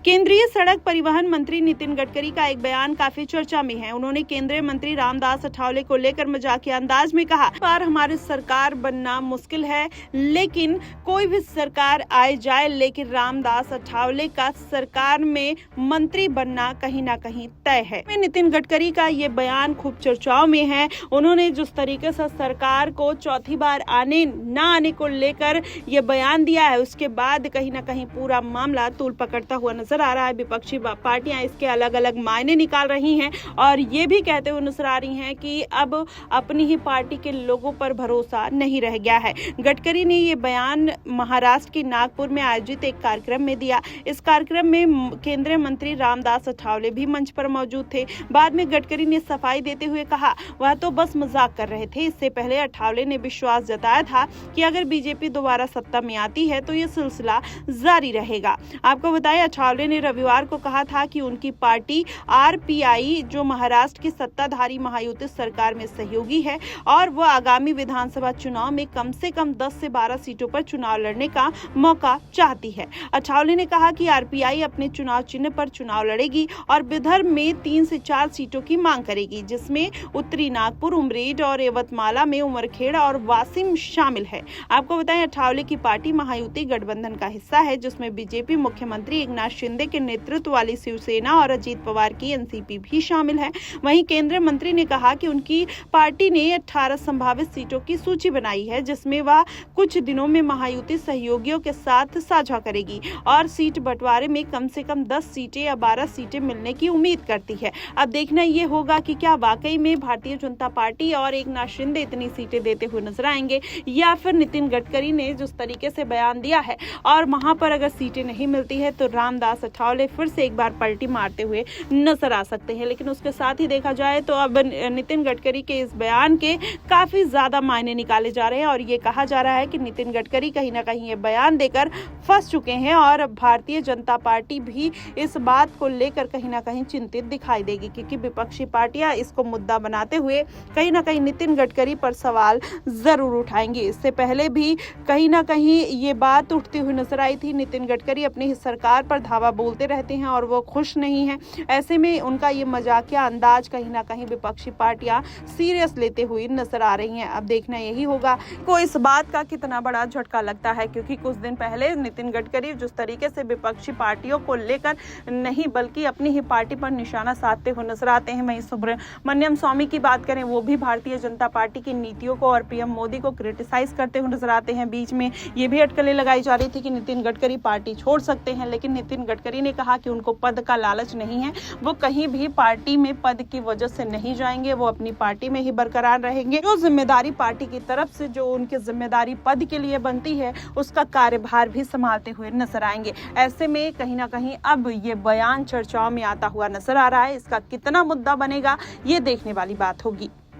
केंद्रीय सड़क परिवहन मंत्री नितिन गडकरी का एक बयान काफी चर्चा में है। उन्होंने केंद्रीय मंत्री रामदास अठावले को लेकर मजाकिया अंदाज में कहा, बार हमारी सरकार बनना मुश्किल है, लेकिन कोई भी सरकार आए जाए, लेकिन रामदास अठावले का सरकार में मंत्री बनना कहीं ना कहीं तय है। नितिन गडकरी का ये बयान खूब चर्चाओं में है। उन्होंने जिस तरीके से सरकार को चौथी बार आने न आने को लेकर ये बयान दिया है, उसके बाद कहीं ना कहीं पूरा मामला तूल पकड़ता हुआ नजर आ रहा है। विपक्षी पार्टियां इसके अलग अलग मायने निकाल रही हैं और ये भी कहते हुए नजर आ रही हैं कि अब अपनी ही पार्टी के लोगों पर भरोसा नहीं रह गया है। गडकरी ने ये बयान महाराष्ट्र के नागपुर में आयोजित एक कार्यक्रम में दिया। इस कार्यक्रम में केंद्रीय मंत्री रामदास अठावले भी मंच पर मौजूद थे। बाद में गडकरी ने सफाई देते हुए कहा, वह तो बस मजाक कर रहे थे। इससे पहले अठावले ने विश्वास जताया था कि अगर बीजेपी दोबारा सत्ता में आती है तो ये सिलसिला जारी रहेगा। आपको बताएं, अठावले ने रविवार को कहा था कि उनकी पार्टी आरपीआई, जो महाराष्ट्र की सत्ताधारी महायुति सरकार में सहयोगी है, और वह आगामी विधानसभा चुनाव में कम से कम 10 से 12 सीटों पर चुनाव लड़ने का मौका चाहती है। अठावले ने कहा कि आरपीआई अपने चुनाव चिन्ह पर चुनाव लड़ेगी और विदर्भ में 3 से 4 सीटों की मांग करेगी, जिसमें उत्तरी नागपुर, उमरेड और यवतमाला में उमरखेड़ और वासिम शामिल है। आपको बताएं, अठावले की पार्टी महायुति गठबंधन का हिस्सा है, जिसमें बीजेपी मुख्यमंत्री एकनाथ शिंदे के नेतृत्व वाली शिवसेना और अजीत पवार की एनसीपी भी शामिल है। वहीं केंद्रीय मंत्री ने कहा कि उनकी पार्टी ने 18 संभावित सीटों की सूची बनाई है, जिसमें वह कुछ दिनों में महायुति सहयोगियों के साथ साझा करेगी और सीट बंटवारे में कम से कम 10 सीटें या 12 सीटें मिलने की उम्मीद करती है। अब देखना ये होगा कि क्या वाकई में भारतीय जनता पार्टी और एकनाथ शिंदे इतनी सीटें देते हुए नजर आएंगे, या फिर नितिन गडकरी ने जिस तरीके से बयान दिया है और वहां पर अगर सीटें नहीं मिलती है तो रामदास अठावले फिर से एक बार पलटी मारते हुए नजर आ सकते हैं। लेकिन उसके साथ ही देखा जाए तो अब नितिन गडकरी के इस बयान के काफी ज्यादा मायने निकाले जा रहे हैं और ये कहा जा रहा है कि नितिन गडकरी कहीं ना कहीं ये बयान देकर फंस चुके हैं और भारतीय जनता पार्टी भी इस बात को लेकर कहीं ना कहीं चिंतित दिखाई देगी, क्योंकि विपक्षी पार्टियां इसको मुद्दा बनाते हुए कहीं ना कहीं नितिन गडकरी पर सवाल जरूर उठाएंगे। इससे पहले भी कहीं ना कहीं ये बात उठती हुई नजर आई थी। नितिन गडकरी अपनी सरकार पर धावा बोलते रहते हैं और वो खुश नहीं है। ऐसे में उनका ये मजाकिया अंदाज कहीं ना कहीं विपक्षी पार्टियां सीरियस लेते हुए नजर आ रही हैं। अब देखना यही होगा को इस बात का कितना बड़ा झटका लगता है, क्योंकि कुछ दिन पहले नितिन गडकरी जिस तरीके से विपक्षी पार्टियों को लेकर नहीं बल्कि अपनी ही पार्टी पर निशाना साधते हुए नजर आते हैं। वहीं सुब्रमण्यम स्वामी की बात करें, वो भी भारतीय जनता पार्टी की नीतियों को और पीएम मोदी को क्रिटिसाइज करते हुए नजर आते हैं। बीच में ये भी अटकलें लगाई जा रही थी कि नितिन गडकरी पार्टी छोड़ सकते हैं, लेकिन नितिन गडकरी ने कहा कि उनको पद का लालच नहीं है, वो कहीं भी पार्टी में पद की वजह से नहीं जाएंगे, वो अपनी पार्टी में ही बरकरार रहेंगे। जो जिम्मेदारी पार्टी की तरफ से जो उनकी जिम्मेदारी पद के लिए बनती है, उसका कार्यभार भी संभालते हुए नजर आएंगे। ऐसे में कहीं ना कहीं अब ये बयान चर्चाओं में आता हुआ नजर आ रहा है। इसका कितना मुद्दा बनेगा, ये देखने वाली बात होगी।